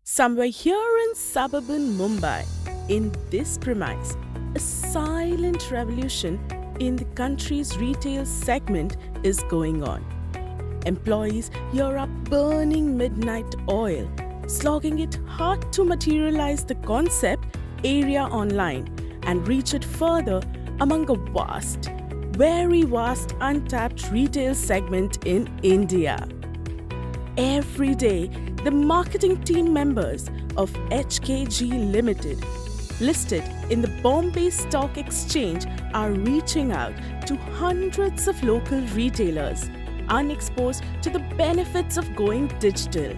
Somewhere here in suburban Mumbai, in this premise, a silent revolution in the country's retail segment is going on. Employees here are burning midnight oil, slogging it hard to materialize the concept area online and reach it further among a vast, very vast untapped retail segment in India. Every day, the marketing team members of HKG Limited, listed in the Bombay Stock Exchange, are reaching out to hundreds of local retailers unexposed to the benefits of going digital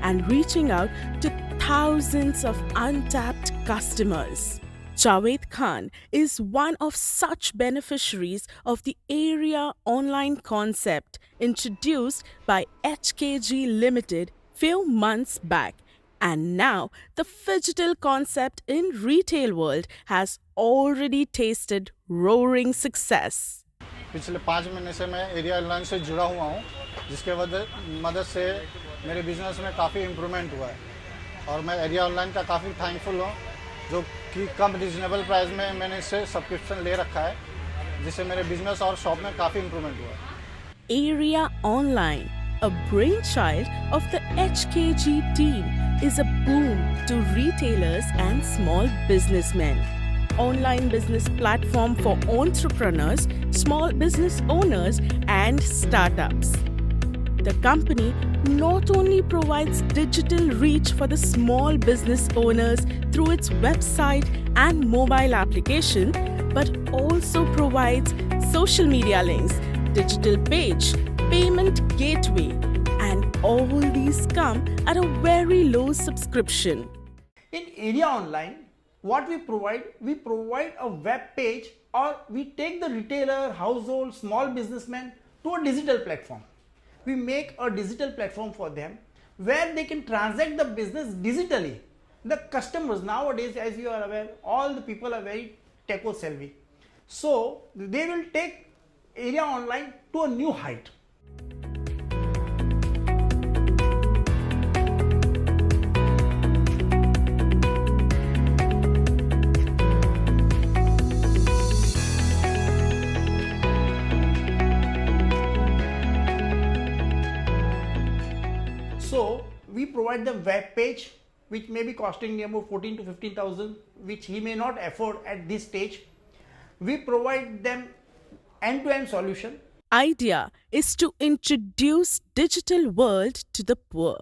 and reaching out to thousands of untapped customers. Javed Khan is one of such beneficiaries of the area online concept introduced by HKG Limited few months back, and now the phygital concept in retail world has already tasted roaring success. पिछले 5 महीने से मैं area online से जुड़ा हुआ हूँ, जिसके मदद से मेरे बिजनेस में काफ़ी इम्प्रूवमेंट हुआ है और मैं एरिया ऑनलाइन का काफ़ी थैंकफुल हूँ, जो कि कम रिजनेबल प्राइस में मैंने इससे सब्सक्रिप्शन ले रखा है, जिससे मेरे बिजनेस और शॉप में काफ़ी इम्प्रूवमेंट हुआ है. Area Online, a brainchild of the HKG team, is a boon to retailers and small businessmen. Online business platform for entrepreneurs, small business owners, and startups. The company not only provides digital reach for the small business owners through its website and mobile application, but also provides social media links, digital page, payment gateway, and all these come at a very low subscription. In Area Online, what we provide a web page, or we take the retailer, household, small businessman to a digital platform. We make a digital platform for them where they can transact the business digitally. The customers nowadays, as you are aware, all the people are very tech savvy. So they will take Area Online to a new height. So we provide the web page, which may be costing near about 14 to 15,000, which he may not afford at this stage. We provide them end-to-end solution. Idea is to introduce digital world to the poor.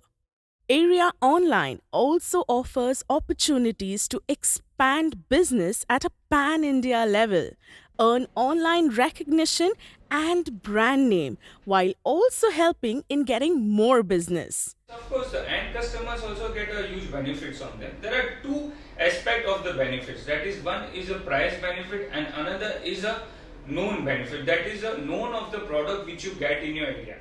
Area Online also offers opportunities to expand business at a pan-India level, earn online recognition and brand name, while also helping in getting more business. Of course, the end customers also get a huge benefits on them. There are two aspects of the benefits. That is, one is a price benefit and another is a known benefit. That is a known of the product which you get in your area.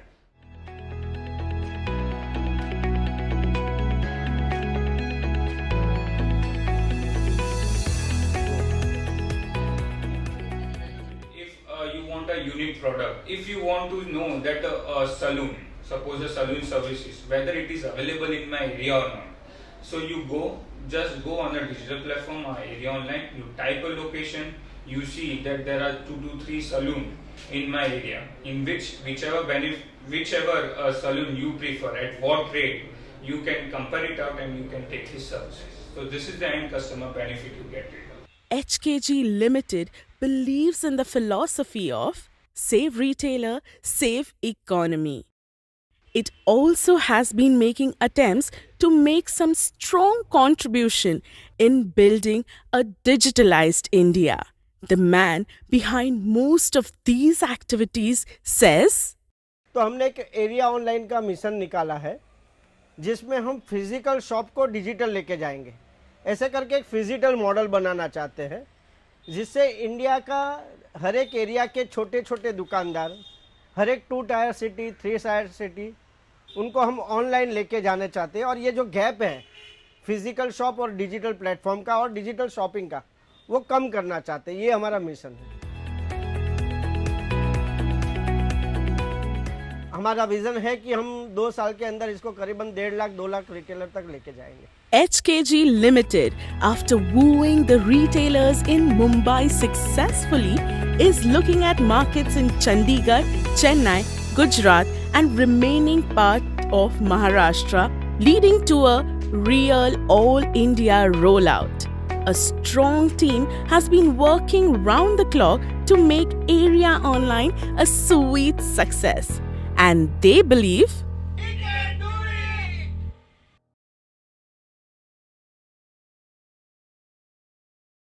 If you want a unique product, if you want to know that a saloon, suppose a saloon services, whether it is available in my area or not. So you just go on a digital platform or Area Online, you type a location, you see that there are 2 to 3 saloon in my area, in whichever saloon you prefer, at what rate, you can compare it out and you can take his services. So this is the end customer benefit you get. HKG Limited believes in the philosophy of save retailer, save economy. It also has been making attempts to make some strong contribution in building a digitalized India. The man behind most of these activities says, तो हमने एक area online का mission निकाला है, जिसमें हम physical shop को digital लेके जाएंगे. ऐसे करके एक फिजिकल मॉडल बनाना चाहते हैं, जिससे इंडिया का हर एक एरिया के छोटे छोटे दुकानदार, हर एक 2 टायर सिटी, 3 टायर सिटी, उनको हम ऑनलाइन लेके जाने चाहते हैं. और ये जो गैप है फिजिकल शॉप और डिजिटल प्लेटफॉर्म का और डिजिटल शॉपिंग का, वो कम करना चाहते हैं. ये हमारा मिशन है. हमारा विजन है कि हम 2 साल के अंदर इसको करीबन 1.5 लाख 2 लाख रिटेलर तक लेके जाएंगे। HKG Limited, after wooing the retailers in Mumbai successfully, is looking at markets in Chandigarh, Chennai, Gujarat, and remaining part of Maharashtra, leading to a real all-India rollout. A strong team has been working round the clock to make Area Online a sweet success, and they believe